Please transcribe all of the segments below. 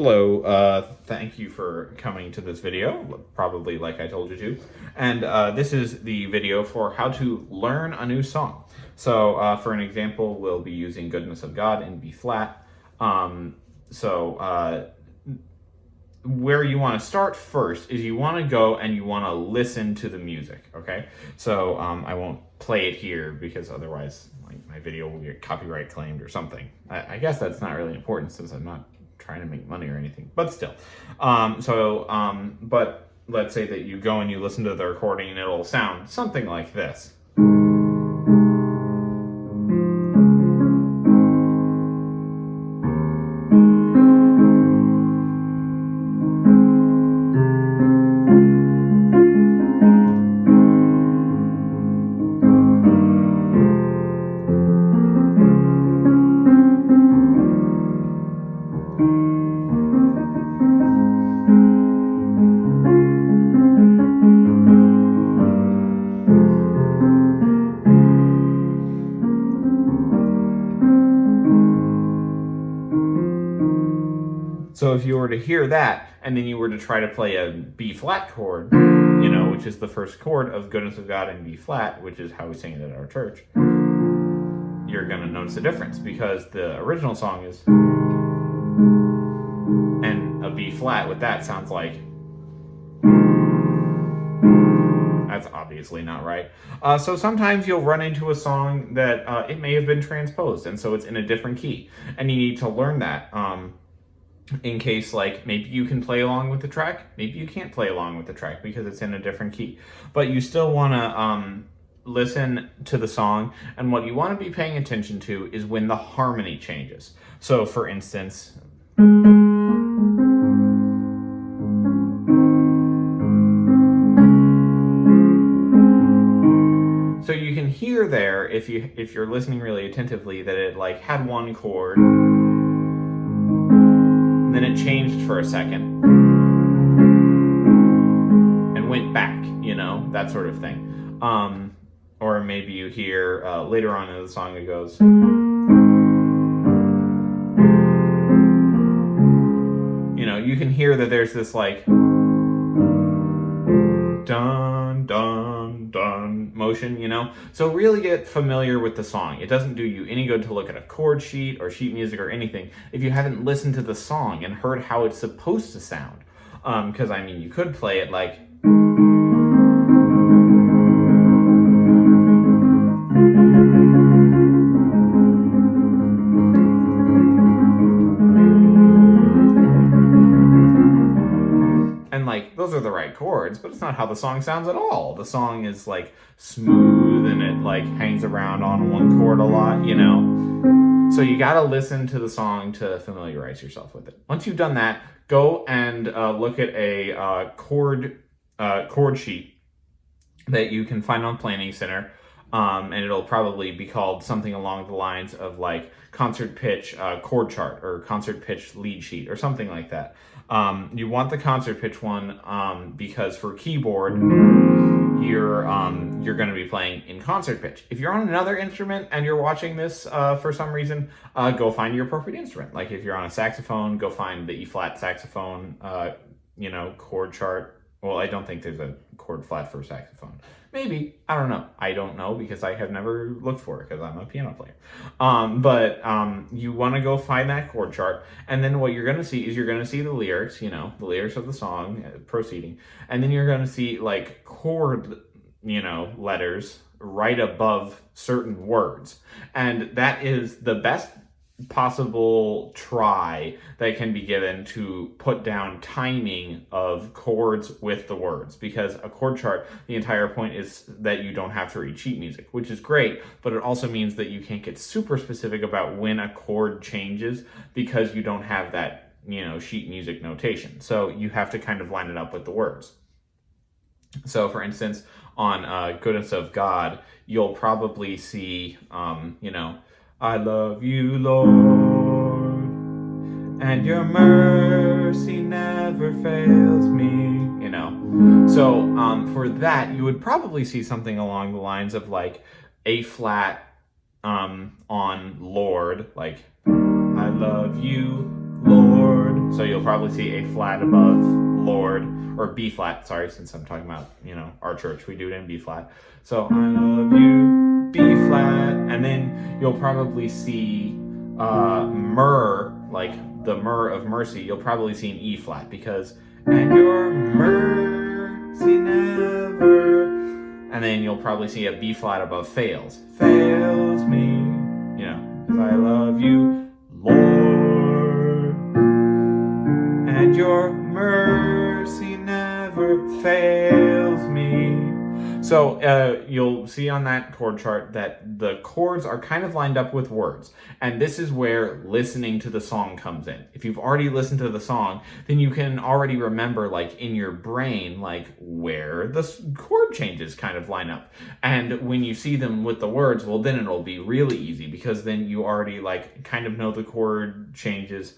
Hello, thank you for coming to this video, probably like I told you to. And this is the video for how to learn a new song. So for an example, we'll be using Goodness of God in B flat. Where you want to start first is you want to go and you want to listen to the music, okay? So I won't play it here because otherwise my video will get copyright claimed or something. I guess that's not really important since I'm not trying to make money or anything, but still. But let's say that you go and you listen to the recording and it'll sound something like this. So if you were to hear that, and then you were to try to play a B flat chord, which is the first chord of Goodness of God in B flat, which is how we sing it at our church, you're going to notice the difference because the original song is, and a B flat with that sounds like, that's obviously not right. So sometimes you'll run into a song that it may have been transposed, and so it's in a different key, and you need to learn that. In case, maybe you can play along with the track, maybe you can't play along with the track because it's in a different key. But you still want to listen to the song, and what you want to be paying attention to is when the harmony changes. So, for instance, so you can hear there, if you're listening really attentively, that it had one chord, then it changed for a second and went back, that sort of thing. Or maybe you hear later on in the song it goes, you can hear that there's this dun dun dun motion, so really get familiar with the song. It doesn't do you any good to look at a chord sheet or sheet music or anything if you haven't listened to the song and heard how it's supposed to sound, because you could play it and those are the right chords, but it's not how the song sounds at all. The song is smooth and it hangs around on one chord a lot, So you gotta listen to the song to familiarize yourself with it. Once you've done that, go and look at a chord sheet that you can find on Planning Center. And it'll probably be called something along the lines of concert pitch chord chart or concert pitch lead sheet or something like that. You want the concert pitch one because for keyboard, you're going to be playing in concert pitch. If you're on another instrument and you're watching this for some reason, go find your appropriate instrument. If you're on a saxophone, go find the E flat saxophone, chord chart. Well, I don't think there's a chord flat for a saxophone. Maybe. I don't know. I don't know because I have never looked for it because I'm a piano player. But you want to go find that chord chart. And then what you're going to see is you're going to see the lyrics, the lyrics of the song proceeding. And then you're going to see chord, letters right above certain words. And that is the best possible try that can be given to put down timing of chords with the words, because a chord chart, the entire point is that you don't have to read sheet music, which is great, but it also means that you can't get super specific about when a chord changes because you don't have that sheet music notation. So you have to kind of line it up with the words. So for instance, on Goodness of God, you'll probably see I love you, Lord, and your mercy never fails me, So for that, you would probably see something along the lines of A flat on Lord, I love you, Lord. So you'll probably see A flat above Lord, or B flat, sorry, since I'm talking about, our church, we do it in B flat. So I love you, B flat, and then you'll probably see myrrh, like the myrrh of mercy, you'll probably see an E flat, because and your mercy never, and then you'll probably see a B flat above fails me, because I love you, Lord, and your mercy never fails me. So you'll see on that chord chart that the chords are kind of lined up with words. And this is where listening to the song comes in. If you've already listened to the song, then you can already remember, like, in your brain, like, where the chord changes kind of line up. And when you see them with the words, well, then it'll be really easy, because then you already, like, kind of know the chord changes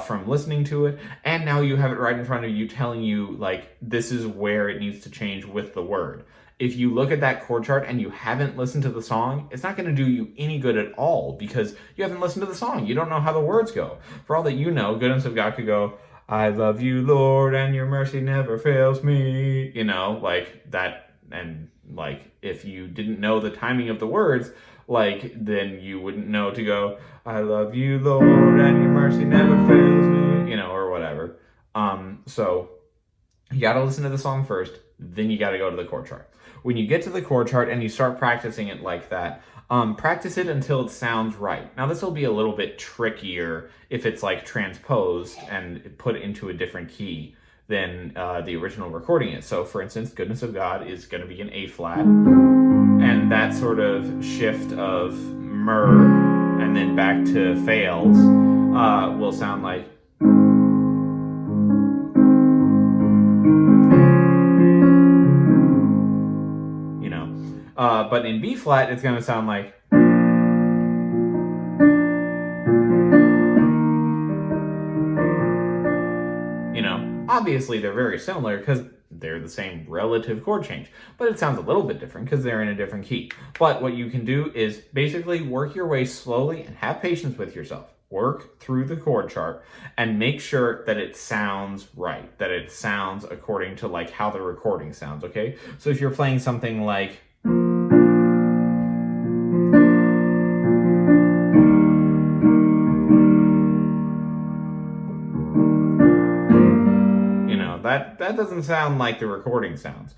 from listening to it, and now you have it right in front of you telling you, like, this is where it needs to change with the word. If you look at that chord chart and you haven't listened to the song, it's not going to do you any good at all, because you haven't listened to the song. You don't know how the words go. For all that you know, Goodness of God could go, I love you, Lord, and your mercy never fails me, like that. And like, if you didn't know the timing of the words, like, then you wouldn't know to go, I love you, Lord, and your mercy never fails me, or whatever. So you got to listen to the song first, then you got to go to the chord chart. When you get to the chord chart and you start practicing it like that, practice it until it sounds right. Now, this will be a little bit trickier if it's like transposed and put into a different key than the original recording is. So, for instance, Goodness of God is going to be an A flat, and that sort of shift of myrrh and then back to fails will sound like, but in B flat, it's going to sound like, obviously they're very similar because they're the same relative chord change, but it sounds a little bit different because they're in a different key. But what you can do is basically work your way slowly and have patience with yourself. Work through the chord chart and make sure that it sounds right, that it sounds according to like how the recording sounds, okay? So if you're playing something like, that doesn't sound like the recording sounds.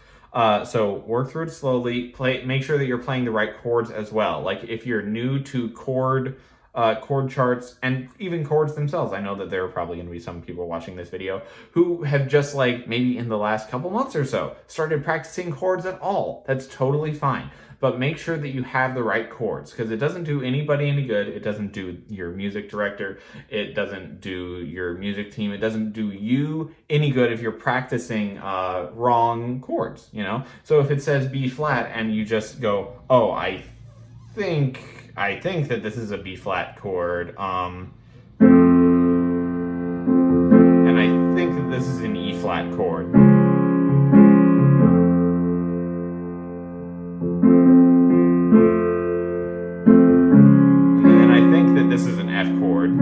So work through it slowly. Make sure that you're playing the right chords as well. Like if you're new to chord charts and even chords themselves, I know that there are probably going to be some people watching this video who have just like maybe in the last couple months or so started practicing chords at all. That's totally fine. But make sure that you have the right chords, because it doesn't do anybody any good. It doesn't do your music director. It doesn't do your music team. It doesn't do you any good if you're practicing wrong chords, So if it says B flat and you just go, oh, I think that this is a B flat chord, and I think that this is an E flat chord. This is an F chord.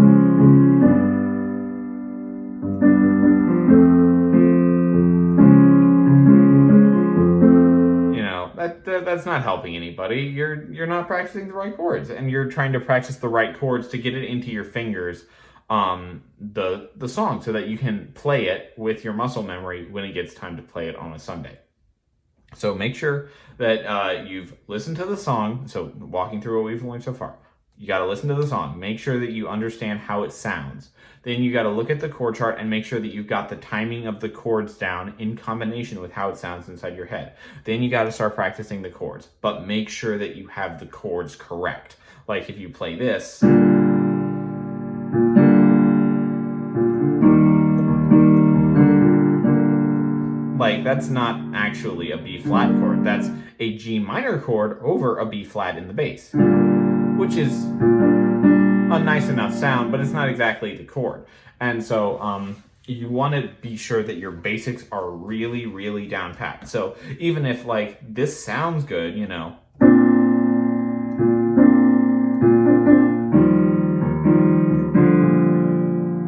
That's not helping anybody. You're not practicing the right chords, and you're trying to practice the right chords to get it into your fingers, the song, so that you can play it with your muscle memory when it gets time to play it on a Sunday. So make sure that you've listened to the song. So walking through what we've learned so far. You got to listen to the song. Make sure that you understand how it sounds. Then you got to look at the chord chart and make sure that you've got the timing of the chords down in combination with how it sounds inside your head. Then you got to start practicing the chords, but make sure that you have the chords correct. Like if you play this, like that's not actually a B flat chord. That's a G minor chord over a B flat in the bass, which is a nice enough sound, but it's not exactly the chord. And so you want to be sure that your basics are really, really down pat. So even if like this sounds good,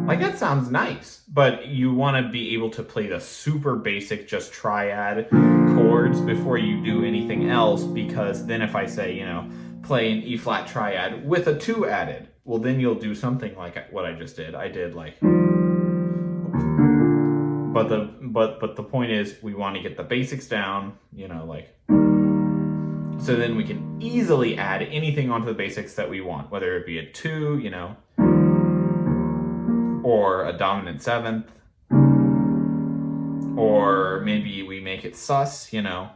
like that sounds nice, but you want to be able to play the super basic, just triad chords before you do anything else, because then if I say, play an E flat triad with a 2 added, well, then you'll do something like what I just did. I did like, but the point is we want to get the basics down, so then we can easily add anything onto the basics that we want, whether it be a 2, or a dominant 7th, or maybe we make it sus, or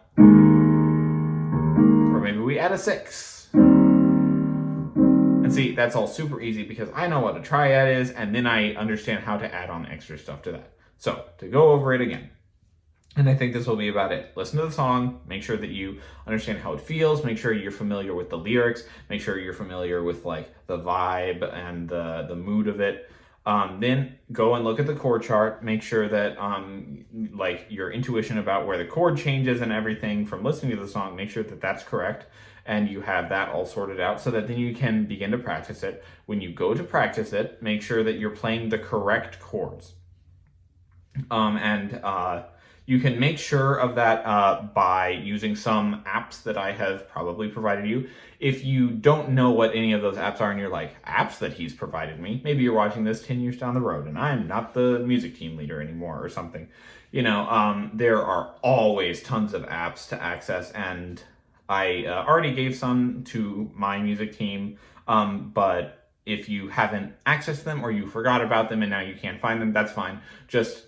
maybe we add a 6. And see, that's all super easy because I know what a triad is, and then I understand how to add on extra stuff to that. So, to go over it again, and I think this will be about it. Listen to the song, make sure that you understand how it feels, make sure you're familiar with the lyrics, make sure you're familiar with like the vibe and the mood of it. Then go and look at the chord chart, make sure that like your intuition about where the chord changes and everything from listening to the song, make sure that that's correct and you have that all sorted out so that then you can begin to practice it. When you go to practice it, make sure that you're playing the correct chords. You can make sure of that by using some apps that I have probably provided you. If you don't know what any of those apps are and you're like, apps that he's provided me, maybe you're watching this 10 years down the road and I'm not the music team leader anymore or something. There are always tons of apps to access, and I already gave some to my music team, but if you haven't accessed them or you forgot about them and now you can't find them, that's fine. Just,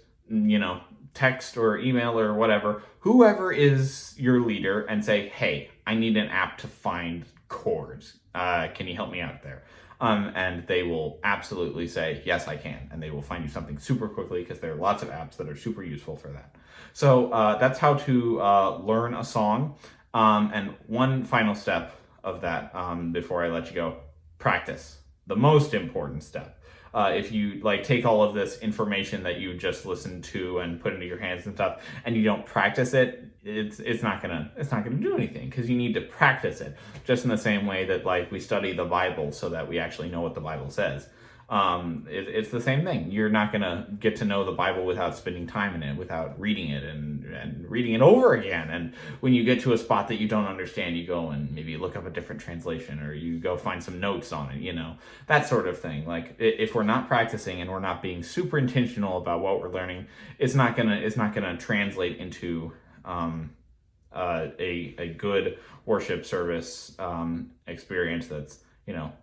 text or email or whatever, whoever is your leader, and say, hey, I need an app to find chords. Can you help me out there? And they will absolutely say, yes, I can. And they will find you something super quickly because there are lots of apps that are super useful for that. So that's how to learn a song. And one final step of that before I let you go, practice. The most important step. If you take all of this information that you just listened to and put into your hands and stuff, and you don't practice it, it's not gonna do anything, because you need to practice it. Just in the same way that we study the Bible so that we actually know what the Bible says. It's the same thing. You're not gonna get to know the Bible without spending time in it, without reading it and reading it over again. And when you get to a spot that you don't understand, you go and maybe look up a different translation, or you go find some notes on it, that sort of thing. If we're not practicing and we're not being super intentional about what we're learning, it's not gonna translate into a good worship service experience that's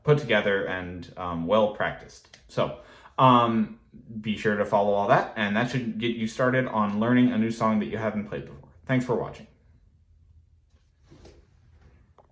put together and well practiced. So be sure to follow all that, and that should get you started on learning a new song that you haven't played before. Thanks for watching.